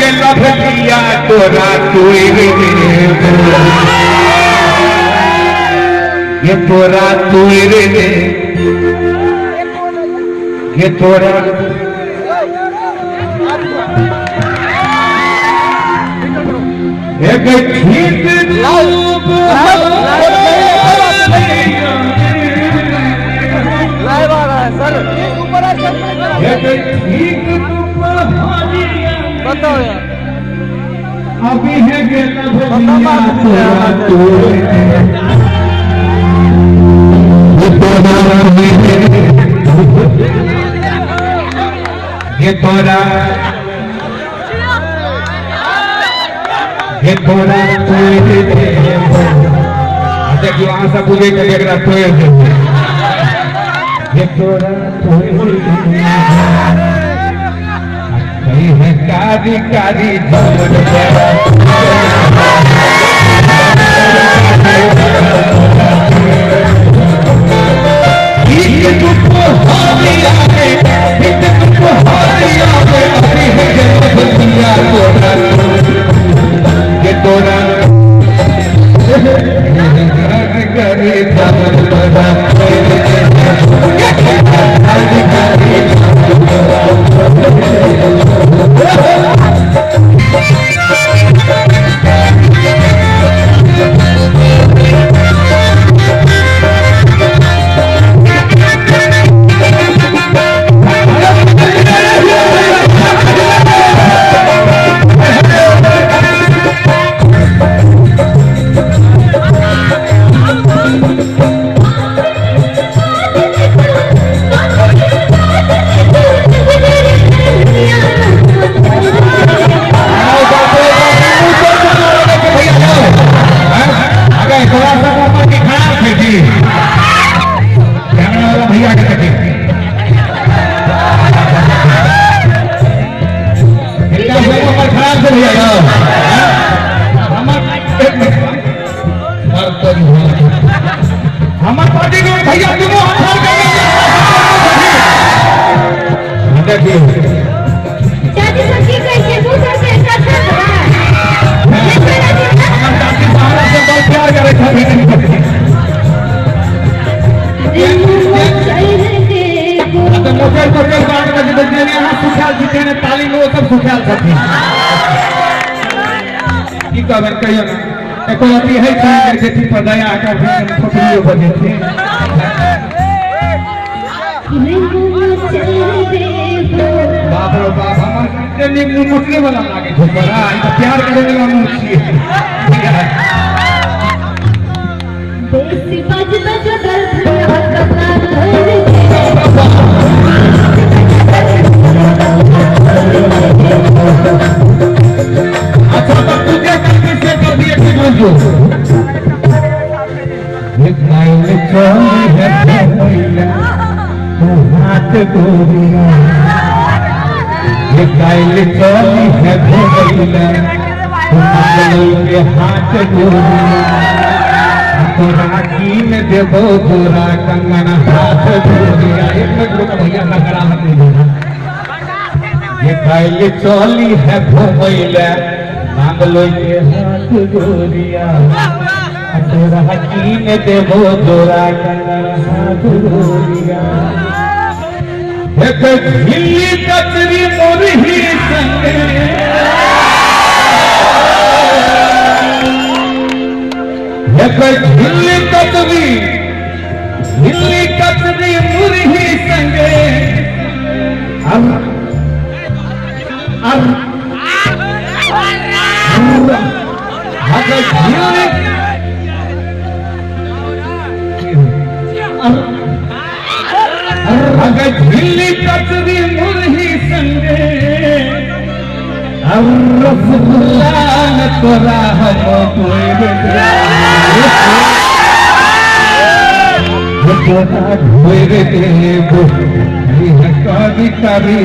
गेला भैया तोरा तुई ये तोरा तुई रे ये तोरा एक ठीक लोग लाइव आ रहा है सर, एक ठीक बताओ यार। अभी है गेला भैया तोरा तुई ये तोरा देखिए वहां से पूछे के देखना तो ये तोरा है कारी कारी ये तोरा हमारे पार्टी के भैया दोनों प्यार करे सुखाल ताली में सब सुखाल छथिन की कहबन कहियो ना एको अति है कि पर दया का फोटो बजे थे बाप रे बाप हमर ने मुटले वाला लागे झोपड़ा प्यार करे वाला मुछी देसी बजता जो दर्द अच्छा तो तुझे करके से कर दिए कि बोलो इतना ही चोरी है भैया तू हाथ गोरिया ये काइल चोरी है भैया तू के हाथ गोरिया तो राखी में देवो गोरा कंगन हाथ गोरिया एक मिनट भैया लगरा नहीं ये काइल चोली है भैया मांगलो के हाथ गोरिया तोरा हकी में देवो गोरा कंगन हाथ गोरिया एक झिल्ली कचरी मोरही संगे एक झिल्ली कचरी मुरही संगे अगर झिल्ली कचरी मुरही संगे अब रसगुल्ला न तोरा हम तोरा ढोर देबो कभी कभी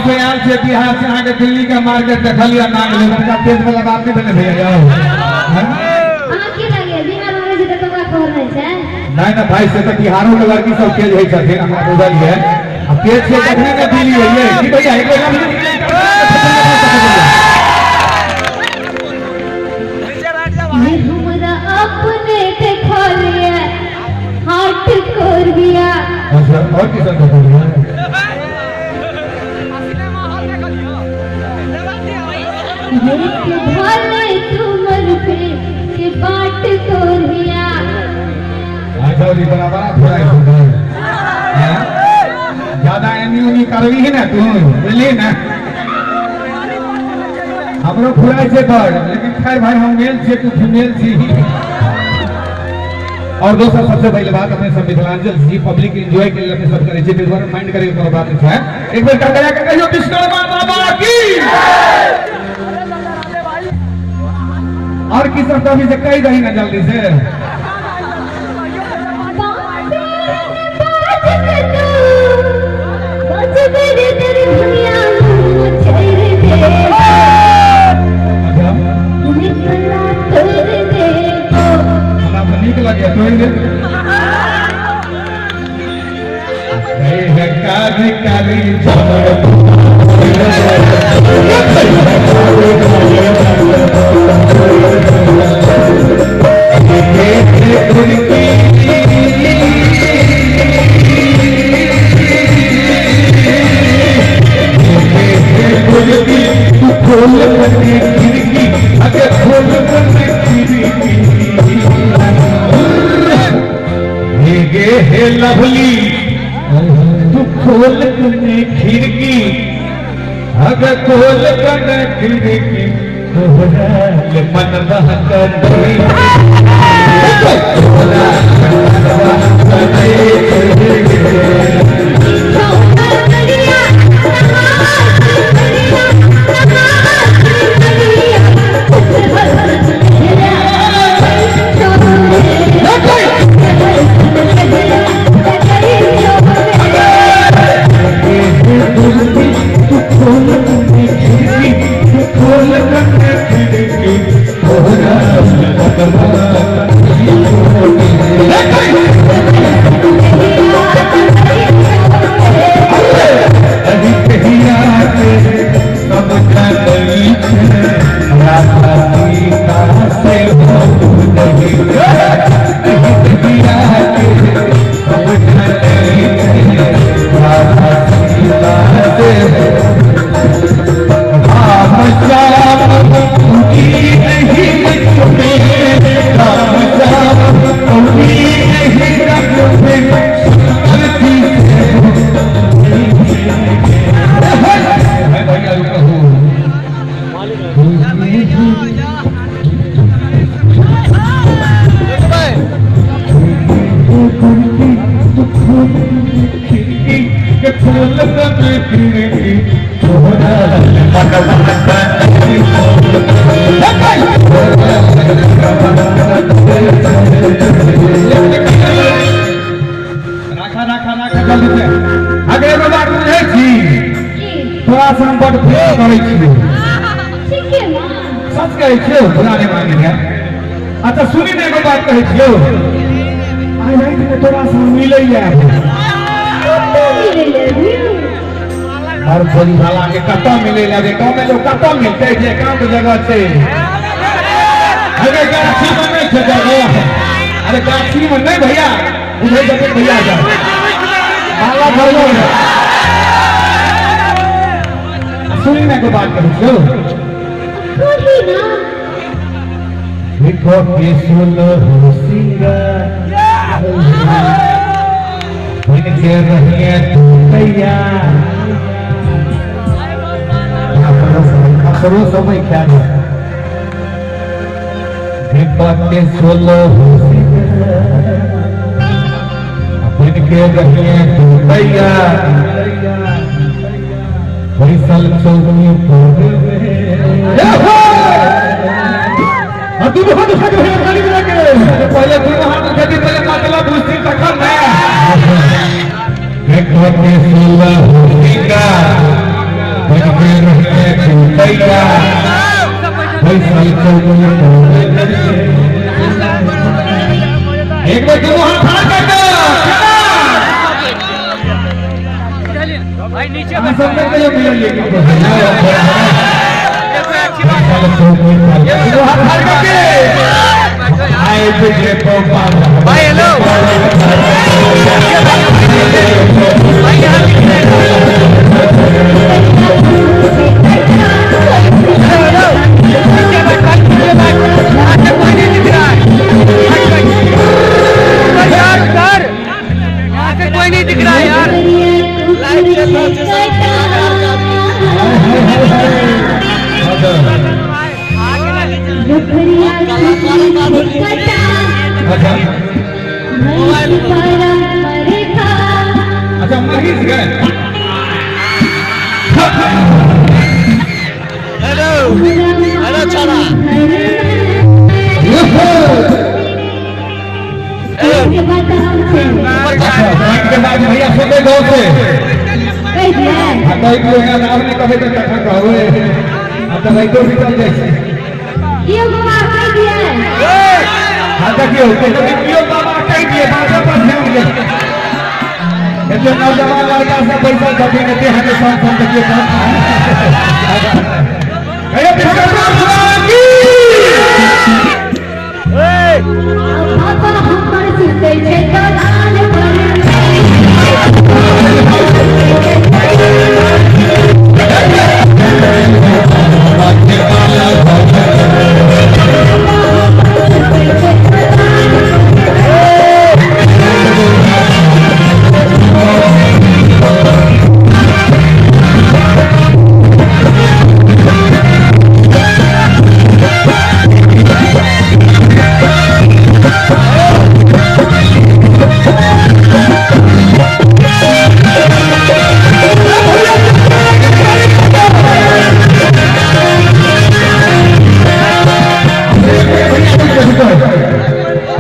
से आयल से बिहार से आके दिल्ली का मार्केट देखलिए नाग लेकर का पेट में लगा के देने भैया जाओ अहाँ की लगे बिहार में जे तक का खबर नहीं है नहीं ना भाई से तो बिहारों के लड़की सब तेज है छथिन हमरा बुझल है अब पेट से देखने में दिल्ली है ये कि भैया एक हमरा अपने के खोलिए हाथ कर दिया अच्छा और किसान को बोलिए के भले तुमर पे के बाट कर दिया अच्छा जी बराबर थोड़ा है ज्यादा एनी करवी है ना तू बुझली ना हमरो फुराई से कर लेकिन खैर भाई हम मेल से तू फीमेल छी और दोस्तों सबसे पहले बात अपने संविधानांचल जी पब्लिक एंजॉय के लिए अपने सब करे जे द्वारा माइंड करे कोनो बात है एक बार कर के कहियो विश्वकर्मा बाबा की और किस तरह भी से कही रही ना जल्दी से नीक लगे तो लवली तू खोल कने खिड़की अगर खोल कने खिड़की तोहरा ले मन बहकर नहीं सच कहे छो बुलाने मांगे है अच्छा सुनी ने बात कहे छो आई नहीं कि तोरा से मिले है हर कोई वाला के कत्ता मिले लगे गांव में लोग कत्ता मिलते है काम की जगह से अरे गाछी में नहीं थे जगह अरे गाछी में नहीं भैया उधर जगह भैया जा बाला भरलो सुनी ने बात कहे छो देखो के सुनो सिंगर इनके रहिए तू तैयार अपनो समय क्या है देखो के सुनो सिंगर इनके रहिए तू तैयार फैसल चौधरी तू बहुत खड़े हो गाड़ी में लगे पहले तू हाथ उठाती पहले मतलब बुझती तखन ना देखो के सुला होगा भैया पैसा एक बार तुम वहां खड़ा कर दो भाई नीचे हम सब में ये मिल लेके तो वहां खड़ा करके आए तुझे तो भाई हेलो भाई यहाँ दिख रहे कोई नहीं दिख रहा यार लाइव चल रहा अच्छा मरीज गए हेलो हेलो छोरा के बाद भैया सोते दो से तो एक लोग यार आपने कहे तो क्या कहो अब तो भाई तो भी चल जाए ये बाबा कह दिया हां तक ये होते तो क्यों बाबा कह दिए बाबा पर ध्यान दे ये जो नौजवान लड़का सब पैसा कभी देते हैं तो सब सब देखिए काम अरे भगवान की बाबा हमर सुते छे तो लाल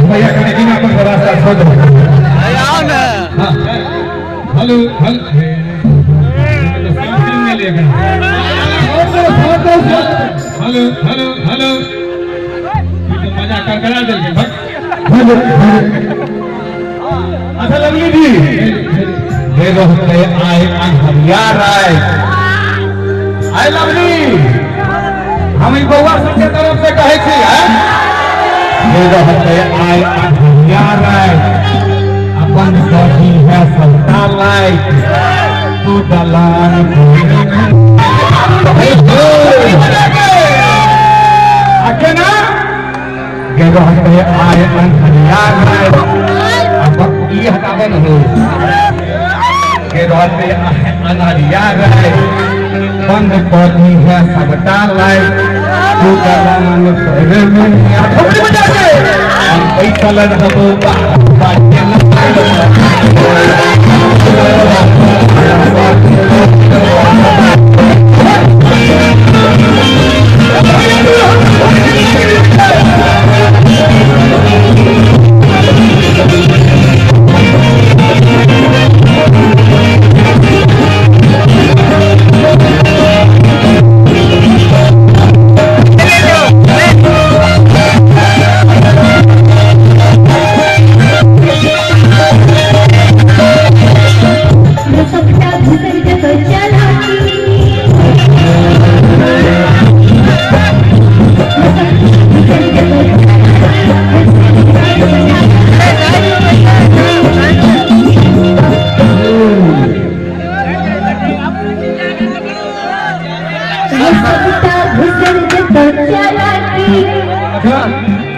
भैया कने बिना अपन रास्ता छोड़ दो आओ ना हेलो हेलो में लेगा हेलो हेलो हेलो तो मजा कर करा दे अच्छा लवली जी दे दो आए हरियार आए आए लवली हम ई बउआ सबके तरफ से कहे छी ये रहते आए हरियार आए अपन बॉडी है सबका लाइक तू दलान आके ना ये रहते आए हरियार आए अब ये हटावन हो ये रहते आए हरियार आए बंद बॉडी है सबका लाइक तू दलान हम पैसा लगो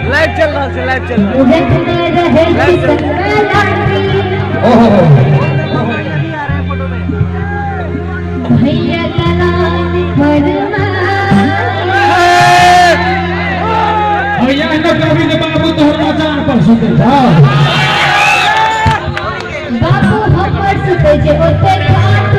लाइव चल रहा है लाइव चल रहा भैया भैया कभी ने बाबू तोहर मचान पर सुते बाबू हमर सुते जे ओते काट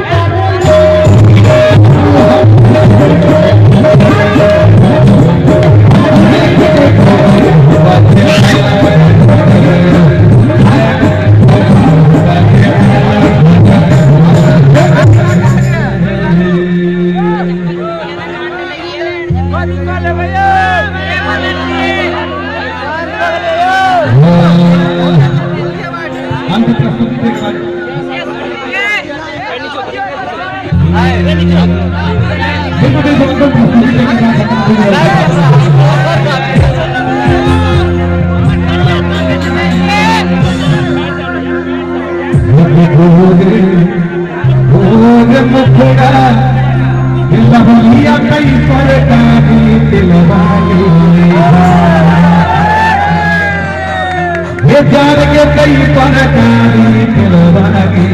ये जान के कई परकारी फिरवागी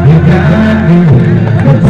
ये जान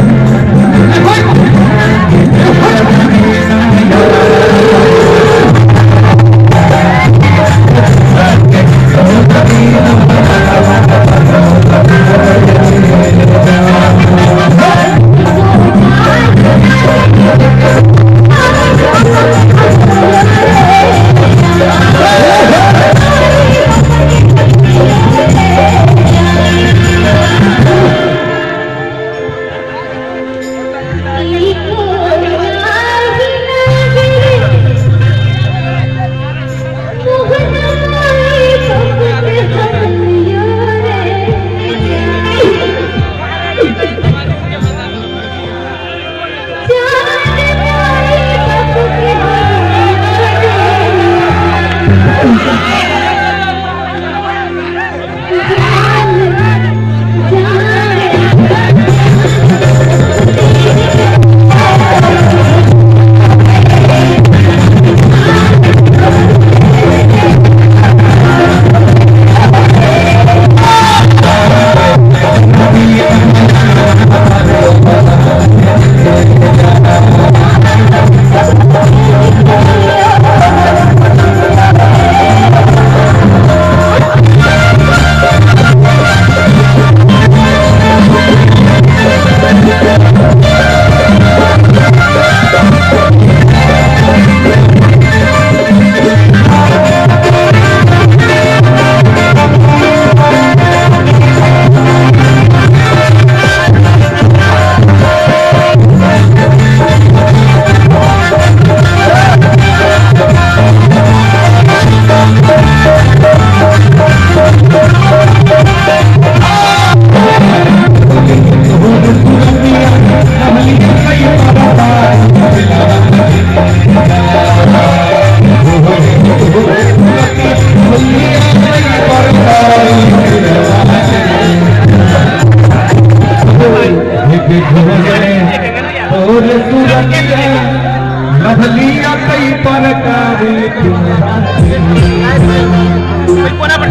लभलिया कई परकारी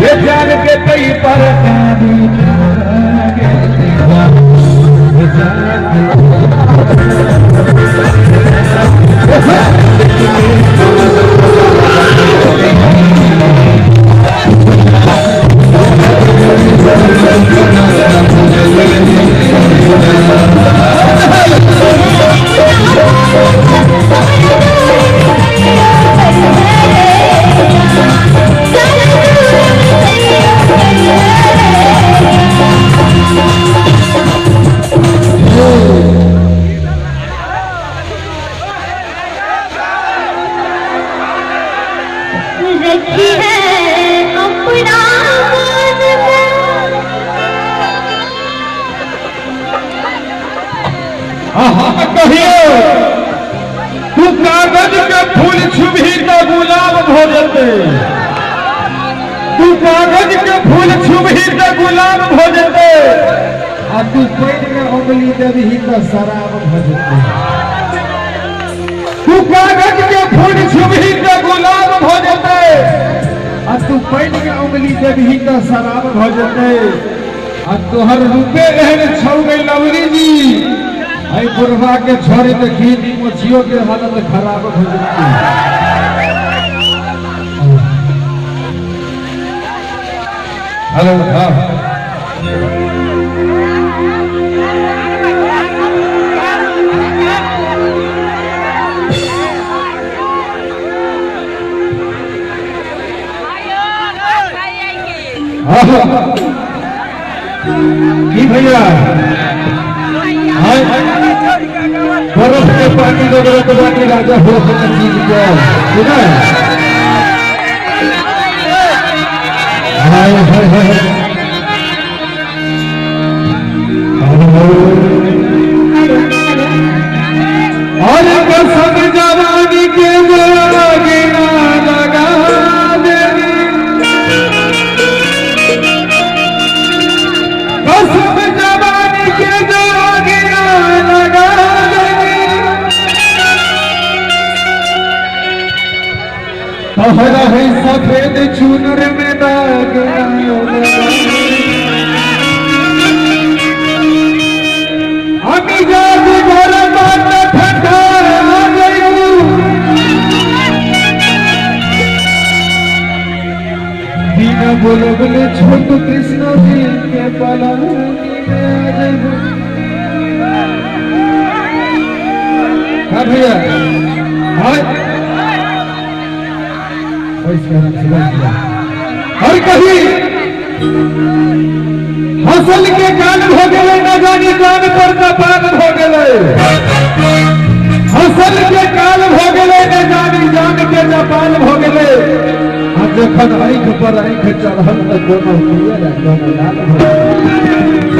ये जान के कई परकारी रखी है अपना कहियो तू कागज के फूल छुभी तो गुलाब हो जते तू कागज के फूल छुभी तो गुलाब हो जते आ तू पेट में उंगली देबही तो शराब हो जते तू कागज के फूल छुभी तो गुलाब हो जते आ तू पेट में उंगली देबही तो शराब हो जते आ तोहर रूपे एहन छौ गई लवरी जी आई बुढ़वा के छोरे तो खेती मछियों के हालत खराब हो जाती हेलो की भैया बर्फ के पानी वगैरह तो बाकी राजा हो चीज क्या सुना हाय हाय हाय और कसम जवानी के गिना लगा देगी कसम जवानी के गिना लगा तोहरा है सफेद चूनर में दाग अमी जाग गरम ठंडा आ गई बिना बोले बोले छोटू कृष्ण जी के पलानी में आ गई। हाँ भैया और कभी हसल के कान हो गए न जानी जान पर कपाल हो गए हसल के काल हो गए न जानी जान के कपाल हो गए अब जखन आंख पर आंख चढ़ल तो दोनों पियर दोनों लाल हो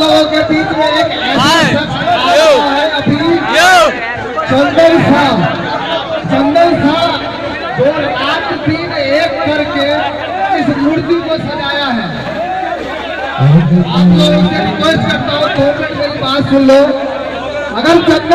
लोगों के बीच में एक ऐसा शख्स यो। है अभी यो चंदन साहब जो रात दिन एक करके इस मूर्ति को सजाया है। आप लोगों से रिक्वेस्ट करता हूँ 2 मिनट मेरी बात सुन लो। अगर चंदन